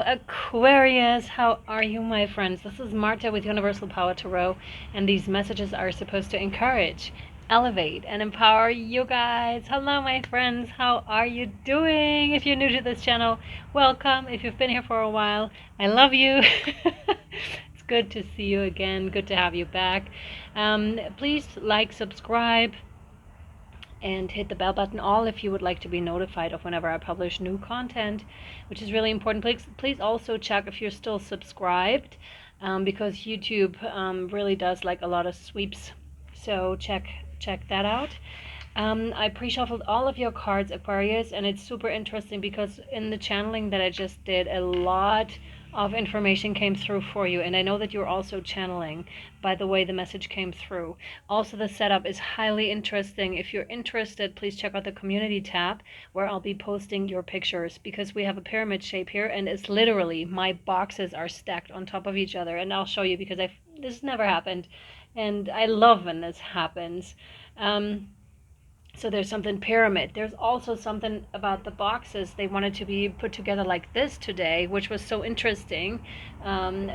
Aquarius, how are you, my friends? This is Marta with Universal Power Tarot, and these messages are supposed to encourage, elevate, and empower you guys. Hello, my friends. How are you doing? If you're new to this channel, welcome. If you've been here for a while, I love you. It's good to see you again. Good to have you back. Please like, subscribe, and hit the bell button all if you would like to be notified of whenever I publish new content, which is really important. Please also check if you're still subscribed, because YouTube really does like a lot of sweeps, so check that out. I pre-shuffled all of your cards, Aquarius, and it's super interesting because in the channeling that I just did, a lot of information came through for you, and I know that you're also channeling by the way the message came through. Also, the setup is highly interesting. If you're interested, please check out the community tab where I'll be posting your pictures, because we have a pyramid shape here, and it's literally my boxes are stacked on top of each other, and I'll show you because this never happened, and I love when this happens. So there's something pyramid. There's also something about the boxes. They wanted to be put together like this today, which was so interesting,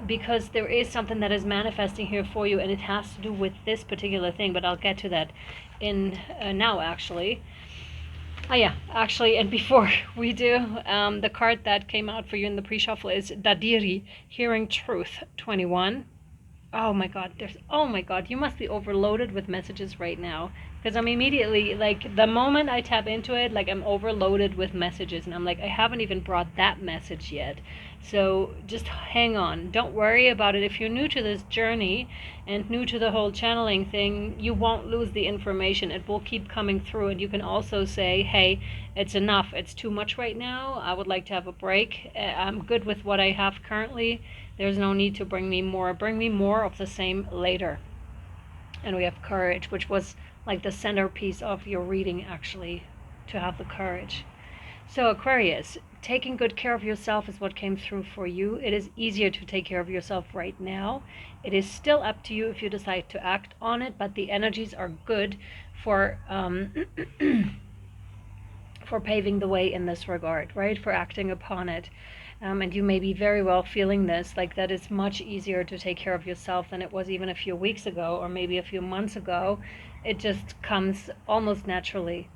because there is something that is manifesting here for you, and it has to do with this particular thing, but I'll get to that in now, actually. Oh yeah, actually, and before we do, the card that came out for you in the pre-shuffle is Dadiri, Hearing Truth 21. Oh my God, you must be overloaded with messages right now, because I'm immediately, like, the moment I tap into it, like, I'm overloaded with messages, and I'm like, I haven't even brought that message yet. So just hang on, don't worry about it. If you're new to this journey and new to the whole channeling thing, you won't lose the information. It will keep coming through, and you can also say, hey, it's enough, it's too much right now, I would like to have a break, I'm good with what I have currently. There's no need to bring me more of the same later. And we have courage, which was like the centerpiece of your reading, actually, to have the courage. So Aquarius, taking good care of yourself is what came through for you. It is easier to take care of yourself right now. It is still up to you if you decide to act on it, but the energies are good for for paving the way in this regard, right? For acting upon it. And you may be very well feeling this, like that it's much easier to take care of yourself than it was even a few weeks ago, or maybe a few months ago. It just comes almost naturally.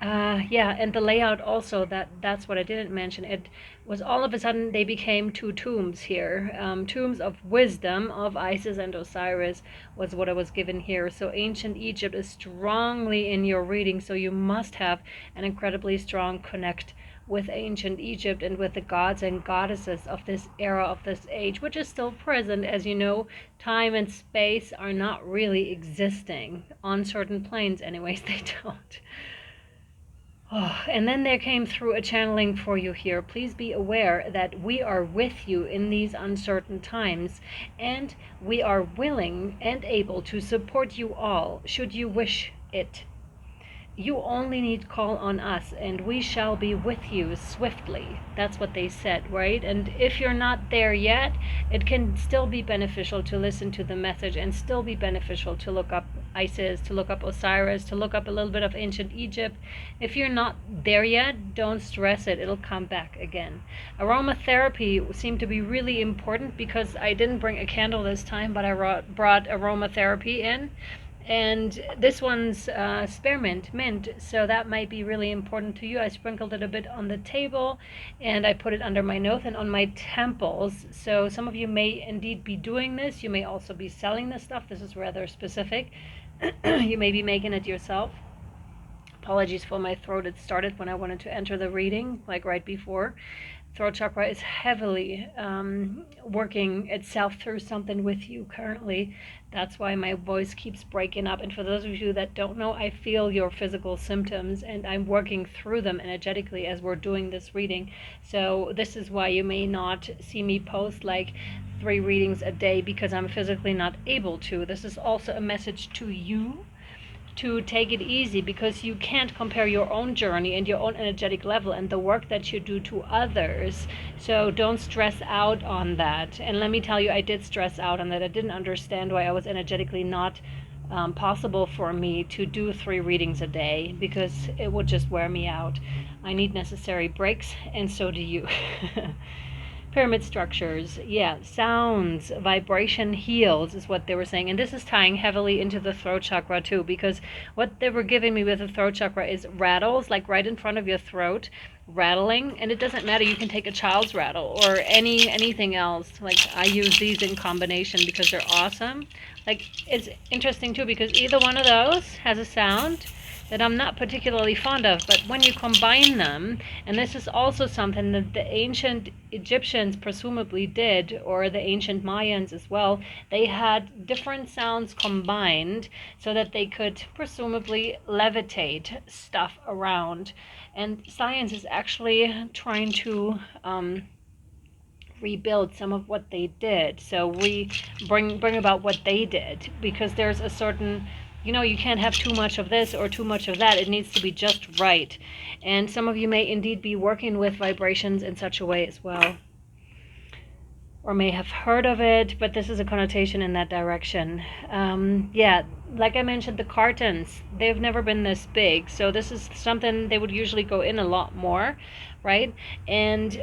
Yeah, and the layout also, that's what I didn't mention. It was all of a sudden they became two tombs here. Tombs of wisdom of Isis and Osiris was what I was given here. So ancient Egypt is strongly in your reading, so you must have an incredibly strong connect with ancient Egypt and with the gods and goddesses of this era, of this age, which is still present. As you know, time and space are not really existing on certain planes anyways. They don't. Oh, and then there came through a channeling for you here. Please be aware that we are with you in these uncertain times, and we are willing and able to support you all should you wish it. You only need to call on us, and we shall be with you swiftly. That's what they said, right? And if you're not there yet, it can still be beneficial to listen to the message, and still be beneficial to look up Isis, to look up Osiris, to look up a little bit of ancient Egypt. If you're not there yet, don't stress it. It'll come back again. Aromatherapy seemed to be really important, because I didn't bring a candle this time, but I brought aromatherapy in. And this one's spearmint, mint, so that might be really important to you. I sprinkled it a bit on the table, and I put it under my nose and on my temples. So some of you may indeed be doing this. You may also be selling this stuff. This is rather specific. You may be making it yourself. Apologies for my throat. It started when I wanted to enter the reading, like right before. Throat chakra is heavily working itself through something with you currently. That's why my voice keeps breaking up. And for those of you that don't know, I feel your physical symptoms, and I'm working through them energetically as we're doing this reading. So this is why you may not see me post like 3 readings a day, because I'm physically not able to. This is also a message to you to take it easy, because you can't compare your own journey and your own energetic level and the work that you do to others. So don't stress out on that. And let me tell you, I did stress out on that. I didn't understand why I was energetically not possible for me to do 3 readings a day, because it would just wear me out. I need necessary breaks, and so do you. Pyramid structures, yeah, sounds, vibration heals is what they were saying. And this is tying heavily into the throat chakra too, because what they were giving me with the throat chakra is rattles, like right in front of your throat, rattling. And it doesn't matter, you can take a child's rattle or anything else. Like I use these in combination because they're awesome. Like it's interesting too, because either one of those has a sound that I'm not particularly fond of, but when you combine them, and this is also something that the ancient Egyptians presumably did, or the ancient Mayans as well, they had different sounds combined so that they could presumably levitate stuff around. And science is actually trying to rebuild some of what they did. So we bring about what they did, because there's a certain, you can't have too much of this or too much of that. It needs to be just right. And some of you may indeed be working with vibrations in such a way as well, or may have heard of it, but this is a connotation in that direction. Yeah, like I mentioned, the cartons, they've never been this big, so this is something they would usually go in a lot more, right? And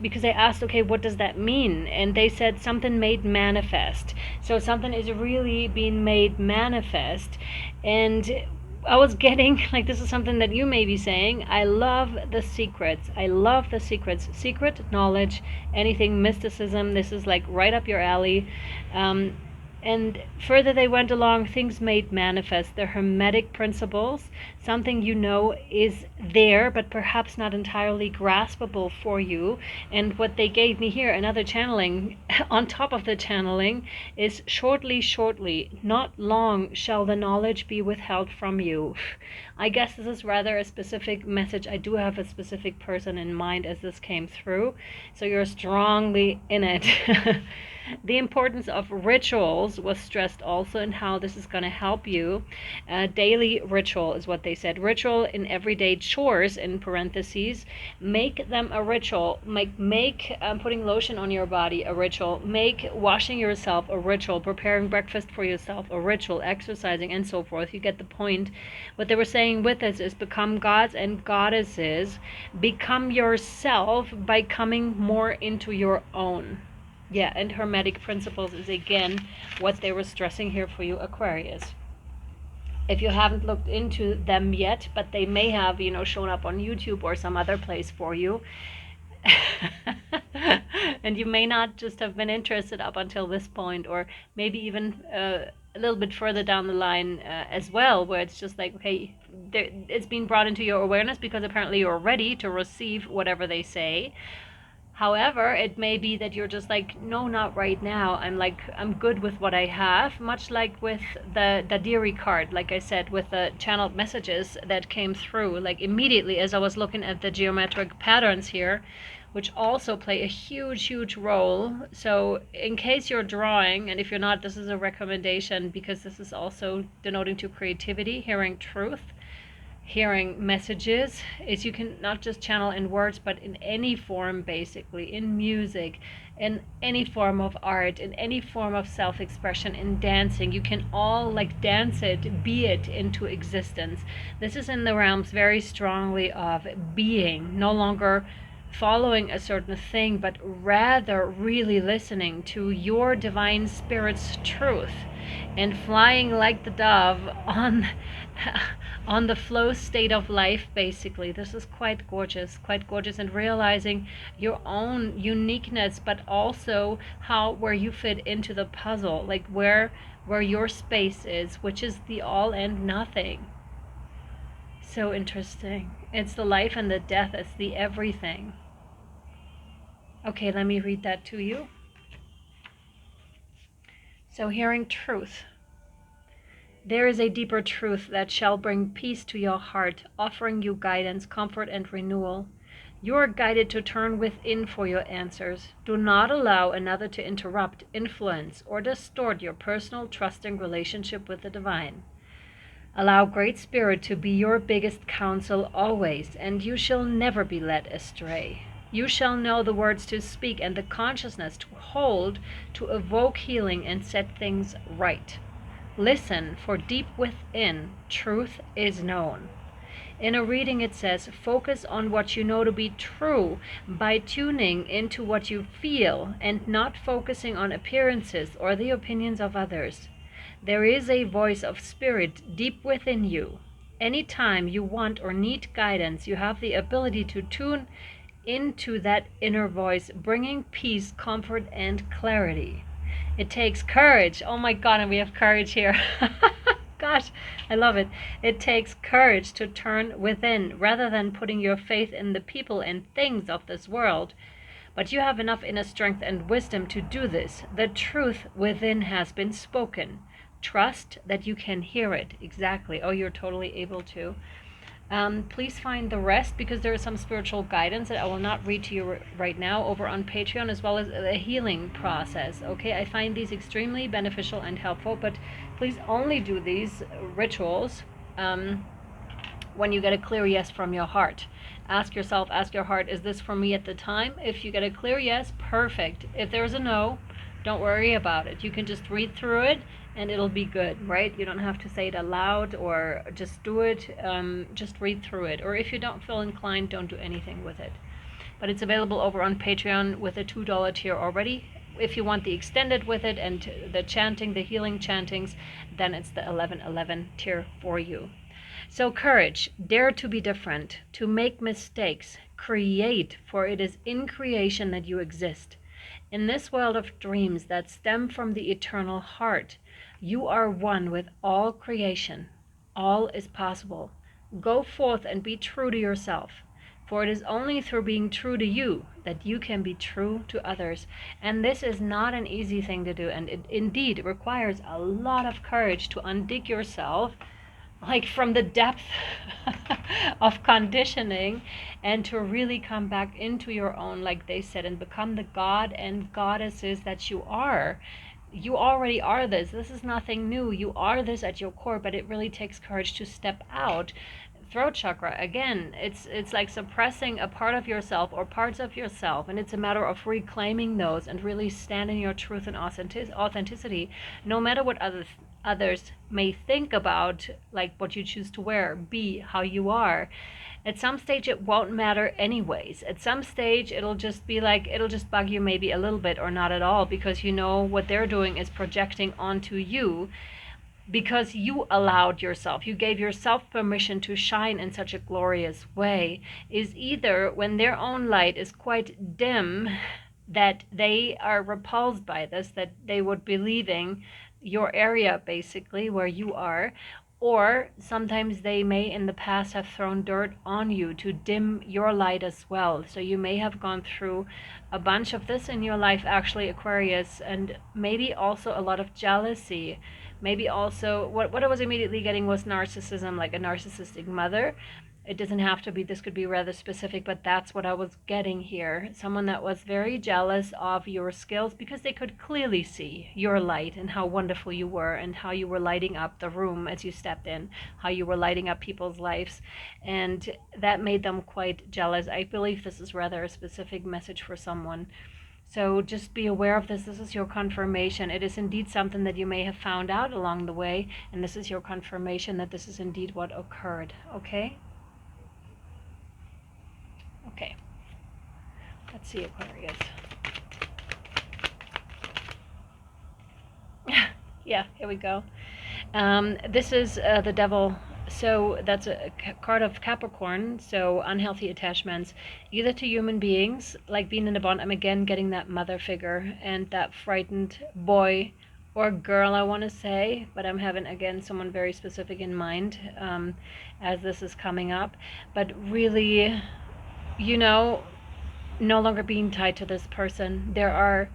because I asked, okay, what does that mean? And they said something made manifest. So something is really being made manifest. And I was getting, like, this is something that you may be saying, I love the secrets. I love the secrets. Secret knowledge, anything mysticism, this is like right up your alley. And further they went along, things made manifest. The hermetic principles, something is there, but perhaps not entirely graspable for you. And what they gave me here, another channeling, on top of the channeling, is shortly, not long shall the knowledge be withheld from you. I guess this is rather a specific message. I do have a specific person in mind as this came through, so you're strongly in it. The importance of rituals was stressed also, and how this is going to help you. Daily ritual is what they said. Ritual in everyday chores, in parentheses. Make them a ritual. Make putting lotion on your body a ritual. Make washing yourself a ritual. Preparing breakfast for yourself a ritual. Exercising, and so forth. You get the point. What they were saying with this is become gods and goddesses. Become yourself by coming more into your own. Yeah, and hermetic principles is again what they were stressing here for you, Aquarius. If you haven't looked into them yet, but they may have, shown up on YouTube or some other place for you. And you may not just have been interested up until this point, or maybe even a little bit further down the line as well, where it's just like, okay, it's been brought into your awareness because apparently you're ready to receive whatever they say. However, it may be that you're just like, no, not right now. I'm good with what I have. Much like with the JEWLERY card, like I said, with the channeled messages that came through, like immediately as I was looking at the geometric patterns here, which also play a huge role. So in case you're drawing, and if you're not, this is a recommendation, because this is also denoting to creativity, hearing truth. Hearing messages is, you can not just channel in words, but in any form, basically, in music, in any form of art, in any form of self-expression, in dancing. You can all like dance it, be it into existence. This is in the realms very strongly of being, no longer following a certain thing, but rather really listening to your divine spirit's truth and flying like the dove on the flow state of life, basically. This is quite gorgeous, and realizing your own uniqueness, but also where you fit into the puzzle, like where your space is, which is the all and nothing. So interesting. It's the life and the death. It's the everything. Okay, let me read that to you. So, hearing truth. There is a deeper truth that shall bring peace to your heart, offering you guidance, comfort, and renewal. You are guided to turn within for your answers. Do not allow another to interrupt, influence, or distort your personal, trusting relationship with the divine. Allow Great Spirit to be your biggest counsel always, and you shall never be led astray. You shall know the words to speak and the consciousness to hold, to evoke healing and set things right. Listen, for deep within, truth is known. In a reading, it says, focus on what you know to be true by tuning into what you feel and not focusing on appearances or the opinions of others. There is a voice of spirit deep within you. Anytime you want or need guidance, you have the ability to tune into that inner voice, bringing peace, comfort, and clarity. It takes courage. Oh my God, and we have courage here. Gosh, I love it. It takes courage to turn within rather than putting your faith in the people and things of this world. But you have enough inner strength and wisdom to do this. The truth within has been spoken. Trust that you can hear it. Exactly. Oh, you're totally able to. Please find the rest, because there is some spiritual guidance that I will not read to you right now, over on Patreon, as well as a healing process. Okay, I find these extremely beneficial and helpful, but please only do these rituals when you get a clear yes from your heart. Ask yourself, ask your heart, is this for me at the time? If you get a clear yes, perfect. If there's a no, don't worry about it. You can just read through it and it'll be good, right? You don't have to say it aloud or just do it. Just read through it. Or if you don't feel inclined, don't do anything with it. But it's available over on Patreon with a $2 tier already. If you want the extended with it and the chanting, the healing chantings, then it's the 1111 tier for you. So courage, dare to be different, to make mistakes, create, for it is in creation that you exist. In this world of dreams that stem from the eternal heart, you are one with all creation. All is possible. Go forth and be true to yourself, for it is only through being true to you that you can be true to others. And this is not an easy thing to do, and it indeed requires a lot of courage to undig yourself, like from the depth of conditioning, and to really come back into your own, like they said, and become the god and goddesses that you are. You already are this. This is nothing new. You are this at your core, but it really takes courage to step out. Throat chakra, again, it's like suppressing a part of yourself or parts of yourself, and it's a matter of reclaiming those and really stand in your truth and authenticity, no matter what others may think about, like what you choose to wear, be, how you are. At some stage it won't matter anyways. At some stage it'll just be like, it'll just bug you maybe a little bit or not at all, because you know what they're doing is projecting onto you, because you allowed yourself, you gave yourself permission to shine in such a glorious way. Is either when their own light is quite dim, that they are repulsed by this, that they would be leaving your area basically where you are, or sometimes they may in the past have thrown dirt on you to dim your light as well. So you may have gone through a bunch of this in your life, actually, Aquarius, and maybe also a lot of jealousy. Maybe also what I was immediately getting was narcissism, like a narcissistic mother. It doesn't have to be, this could be rather specific, but that's what I was getting here. Someone that was very jealous of your skills because they could clearly see your light and how wonderful you were and how you were lighting up the room as you stepped in, how you were lighting up people's lives. And that made them quite jealous. I believe this is rather a specific message for someone. So just be aware of this. This is your confirmation. It is indeed something that you may have found out along the way, and this is your confirmation that this is indeed what occurred. Okay? Okay. Let's see, Aquarius. Yeah, here we go. This is the devil. So that's a card of Capricorn. So unhealthy attachments, either to human beings, like being in a bond. I'm again getting that mother figure and that frightened boy or girl, I want to say, but I'm having again someone very specific in mind as this is coming up. But really, you know, no longer being tied to this person. There are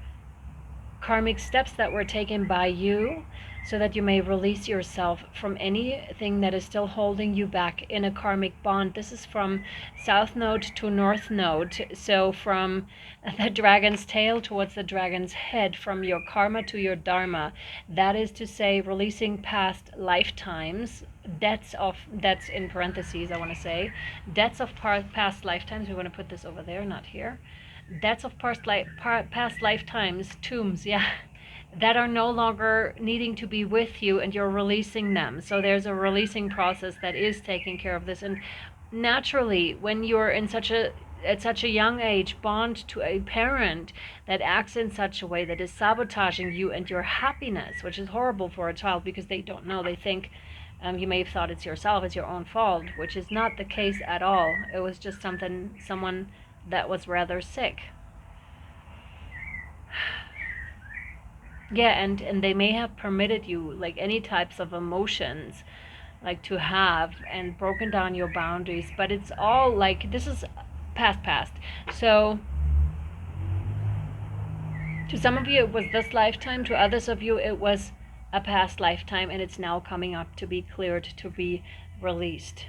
karmic steps that were taken by you so that you may release yourself from anything that is still holding you back in a karmic bond. This is from South Node to North Node. So from the dragon's tail towards the dragon's head, from your karma to your dharma. That is to say, releasing past lifetimes, debts in parentheses, I want to say, debts of past lifetimes. We're going to put this over there, not here. Debts of past lifetimes, tombs, yeah, that are no longer needing to be with you, and you're releasing them. So there's a releasing process that is taking care of this. And naturally, when you're in such a at such a young age bond to a parent that acts in such a way that is sabotaging you and your happiness, which is horrible for a child because they don't know. They think you may have thought it's yourself, it's your own fault, which is not the case at all. It was just someone that was rather sick. Yeah, and they may have permitted you like any types of emotions like to have and broken down your boundaries, but it's all like this is past. So to some of you it was this lifetime, to others of you it was a past lifetime, and it's now coming up to be cleared, to be released.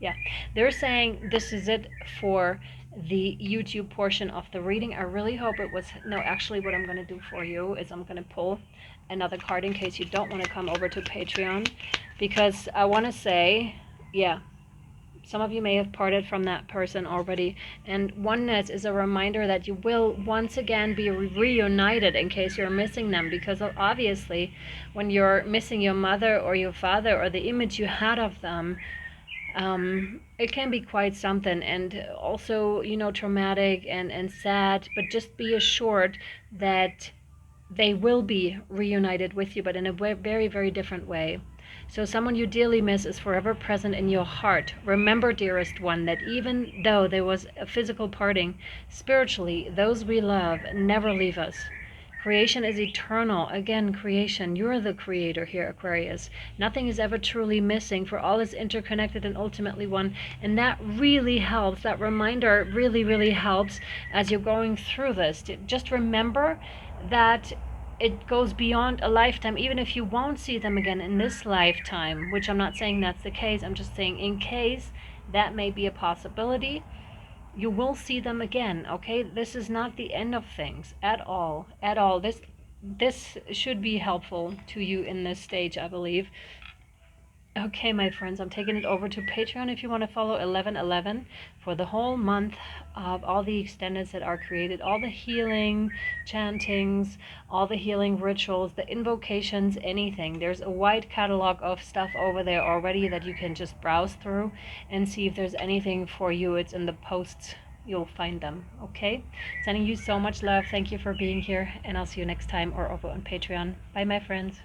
Yeah, they're saying this is it for the YouTube portion of the reading. I really hope it was, no, actually what I'm going to do for you is I'm going to pull another card in case you don't want to come over to Patreon, because I want to say, yeah, some of you may have parted from that person already, and oneness is a reminder that you will once again be reunited in case you're missing them, because obviously when you're missing your mother or your father or the image you had of them, it can be quite something, and also, you know, traumatic and sad, but just be assured that they will be reunited with you, but in a very, very different way. So someone you dearly miss is forever present in your heart. Remember, dearest one, that even though there was a physical parting, spiritually, those we love never leave us. Creation is eternal. Again, creation. You're the creator here, Aquarius. Nothing is ever truly missing, for all is interconnected and ultimately one. And that really helps. That reminder really, really helps as you're going through this. Just remember that it goes beyond a lifetime, even if you won't see them again in this lifetime, which I'm not saying that's the case. I'm just saying in case that may be a possibility, you will see them again. Okay, this is not the end of things at all, at all. This should be helpful to you in this stage, I believe. Okay, my friends, I'm taking it over to Patreon if you want to follow 1111 for the whole month of all the extendeds that are created, all the healing chantings, all the healing rituals, the invocations, anything. There's a wide catalog of stuff over there already that you can just browse through and see if there's anything for you. It's in the posts. You'll find them. Okay, sending you so much love. Thank you for being here, and I'll see you next time or over on Patreon. Bye, my friends.